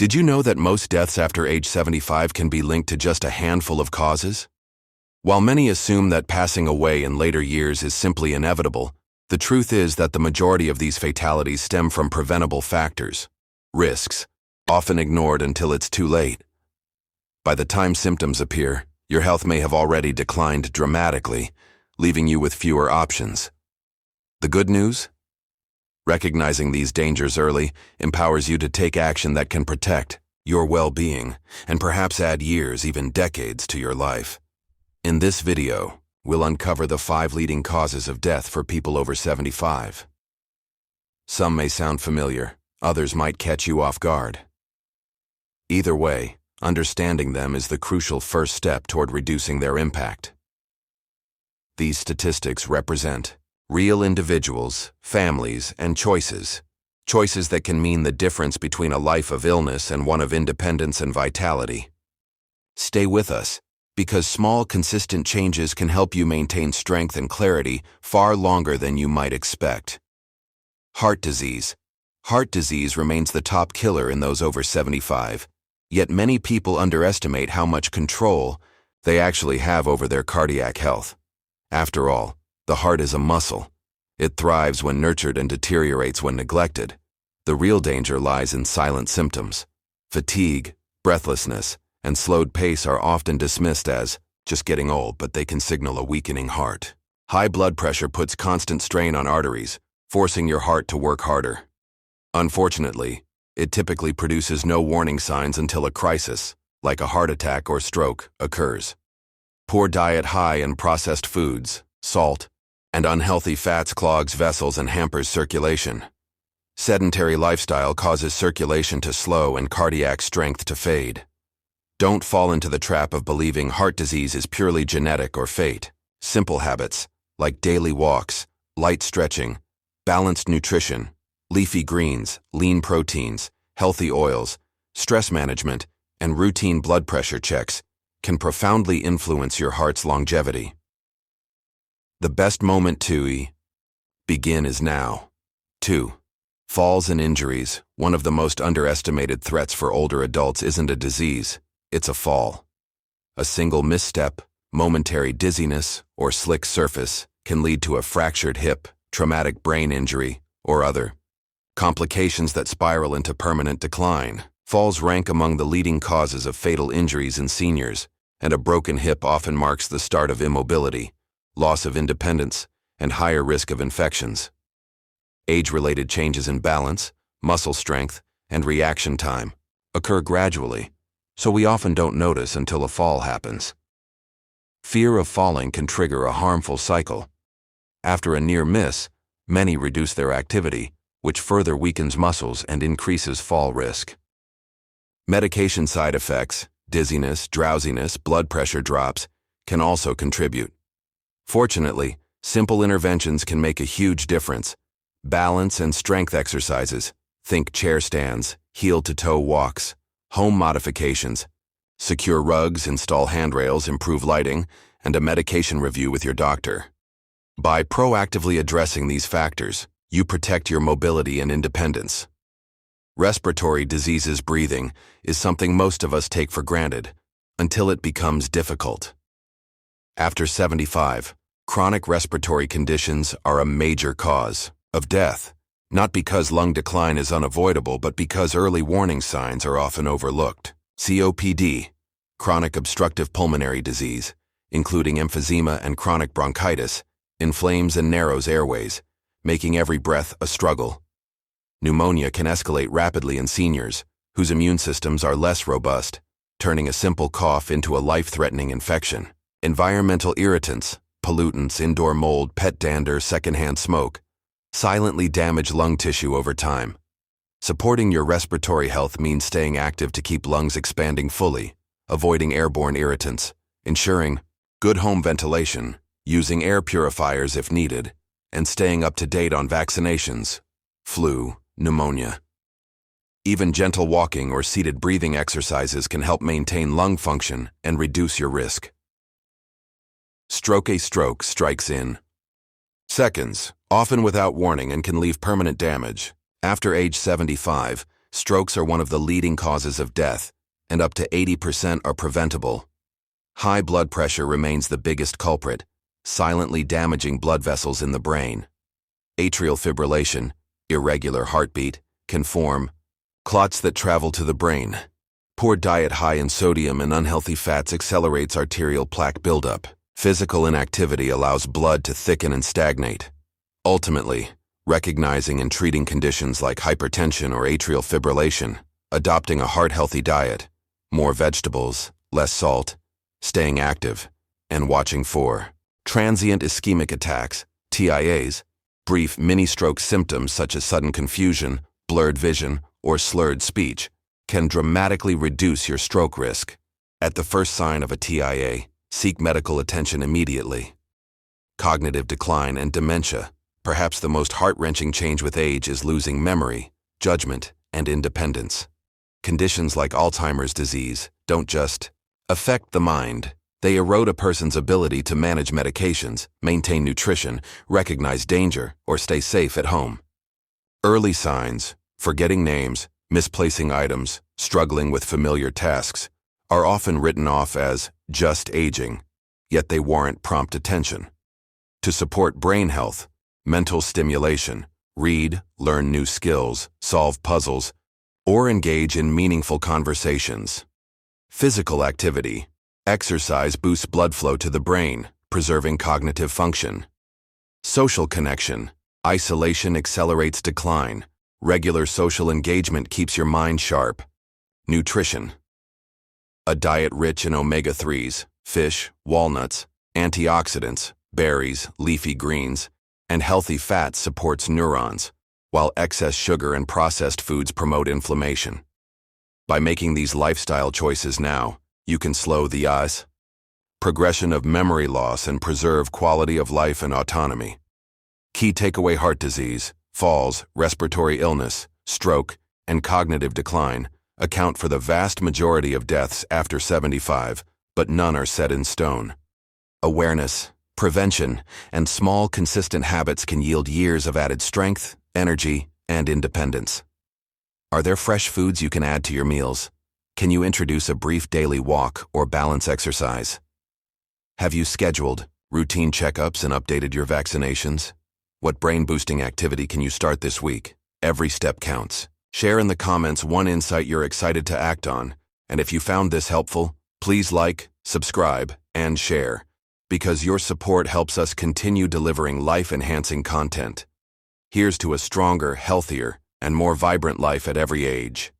Did you know that most deaths after age 75 can be linked to just a handful of causes? While many assume that passing away in later years is simply inevitable, the truth is that the majority of these fatalities stem from preventable factors, risks, often ignored until it's too late. By the time symptoms appear, your health may have already declined dramatically, leaving you with fewer options. The good news? Recognizing these dangers early empowers you to take action that can protect your well-being and perhaps add years, even decades, to your life. In this video, we'll uncover the 5 leading causes of death for people over 75. Some may sound familiar, others might catch you off guard. Either way, understanding them is the crucial first step toward reducing their impact. These statistics represent real individuals, families, and choices. Choices that can mean the difference between a life of illness and one of independence and vitality. Stay with us, because small, consistent changes can help you maintain strength and clarity far longer than you might expect. Heart disease. Heart disease remains the top killer in those over 75, yet many people underestimate how much control they actually have over their cardiac health. After all, the heart is a muscle. It thrives when nurtured and deteriorates when neglected. The real danger lies in silent symptoms. Fatigue, breathlessness, and slowed pace are often dismissed as just getting old, but they can signal a weakening heart. High blood pressure puts constant strain on arteries, forcing your heart to work harder. Unfortunately, it typically produces no warning signs until a crisis, like a heart attack or stroke, occurs. Poor diet high in processed foods, salt, and unhealthy fats clogs vessels and hampers circulation. Sedentary lifestyle causes circulation to slow and cardiac strength to fade. Don't fall into the trap of believing heart disease is purely genetic or fate. Simple habits, like daily walks, light stretching, balanced nutrition, leafy greens, lean proteins, healthy oils, stress management, and routine blood pressure checks, can profoundly influence your heart's longevity. The best moment to begin is now. 2. Falls and injuries. One of the most underestimated threats for older adults isn't a disease, it's a fall. A single misstep, momentary dizziness, or slick surface can lead to a fractured hip, traumatic brain injury, or other complications that spiral into permanent decline. Falls rank among the leading causes of fatal injuries in seniors, and a broken hip often marks the start of immobility, loss of independence, and higher risk of infections. Age-related changes in balance, muscle strength, and reaction time occur gradually, so we often don't notice until a fall happens. Fear of falling can trigger a harmful cycle. After a near miss, many reduce their activity, which further weakens muscles and increases fall risk. Medication side effects, dizziness, drowsiness, blood pressure drops, can also contribute. Fortunately, simple interventions can make a huge difference. Balance and strength exercises, think chair stands, heel-to-toe walks, home modifications, secure rugs, install handrails, improve lighting, and a medication review with your doctor. By proactively addressing these factors, you protect your mobility and independence. Respiratory diseases. Breathing is something most of us take for granted, until it becomes difficult. After 75, chronic respiratory conditions are a major cause of death, not because lung decline is unavoidable, but because early warning signs are often overlooked. COPD, chronic obstructive pulmonary disease, including emphysema and chronic bronchitis, inflames and narrows airways, making every breath a struggle. Pneumonia can escalate rapidly in seniors, whose immune systems are less robust, turning a simple cough into a life-threatening infection. Environmental irritants, pollutants, indoor mold, pet dander, secondhand smoke, silently damage lung tissue over time. Supporting your respiratory health means staying active to keep lungs expanding fully, avoiding airborne irritants, ensuring good home ventilation, using air purifiers if needed, and staying up to date on vaccinations, flu, pneumonia. Even gentle walking or seated breathing exercises can help maintain lung function and reduce your risk. Stroke. A stroke strikes in seconds, often without warning, and can leave permanent damage. After age 75, Strokes are one of the leading causes of death, and up to 80% are preventable. High blood pressure remains the biggest culprit, silently damaging blood vessels in the brain. Atrial fibrillation, irregular heartbeat, can form clots that travel to the brain. Poor diet high in sodium and unhealthy fats accelerates arterial plaque buildup. Physical inactivity allows blood to thicken and stagnate. Ultimately, recognizing and treating conditions like hypertension or atrial fibrillation, adopting a heart-healthy diet, more vegetables, less salt, staying active, and watching for transient ischemic attacks, TIAs, brief mini-stroke symptoms such as sudden confusion, blurred vision, or slurred speech, can dramatically reduce your stroke risk. At the first sign of a TIA, seek medical attention immediately. Cognitive decline and dementia. Perhaps the most heart-wrenching change with age is losing memory, judgment, and independence. Conditions like Alzheimer's disease don't just affect the mind. They erode a person's ability to manage medications, maintain nutrition, recognize danger, or stay safe at home. Early signs, forgetting names, misplacing items, struggling with familiar tasks, are often written off as just aging, yet they warrant prompt attention. To support brain health, mental stimulation, read, learn new skills, solve puzzles, or engage in meaningful conversations. Physical activity. Exercise boosts blood flow to the brain, preserving cognitive function. Social connection. Isolation accelerates decline. Regular social engagement keeps your mind sharp. Nutrition. A diet rich in omega-3s, fish, walnuts, antioxidants, berries, leafy greens, and healthy fats supports neurons, while excess sugar and processed foods promote inflammation. By making these lifestyle choices now, you can slow the progression of memory loss and preserve quality of life and autonomy. Key takeaway: heart disease, falls, respiratory illness, stroke, and cognitive decline account for the vast majority of deaths after 75, but none are set in stone. Awareness, prevention, and small, consistent habits can yield years of added strength, energy, and independence. Are there fresh foods you can add to your meals? Can you introduce a brief daily walk or balance exercise? Have you scheduled routine checkups and updated your vaccinations? What brain-boosting activity can you start this week? Every step counts. Share in the comments one insight you're excited to act on, and if you found this helpful, please like, subscribe, and share, because your support helps us continue delivering life-enhancing content. Here's to a stronger, healthier, and more vibrant life at every age.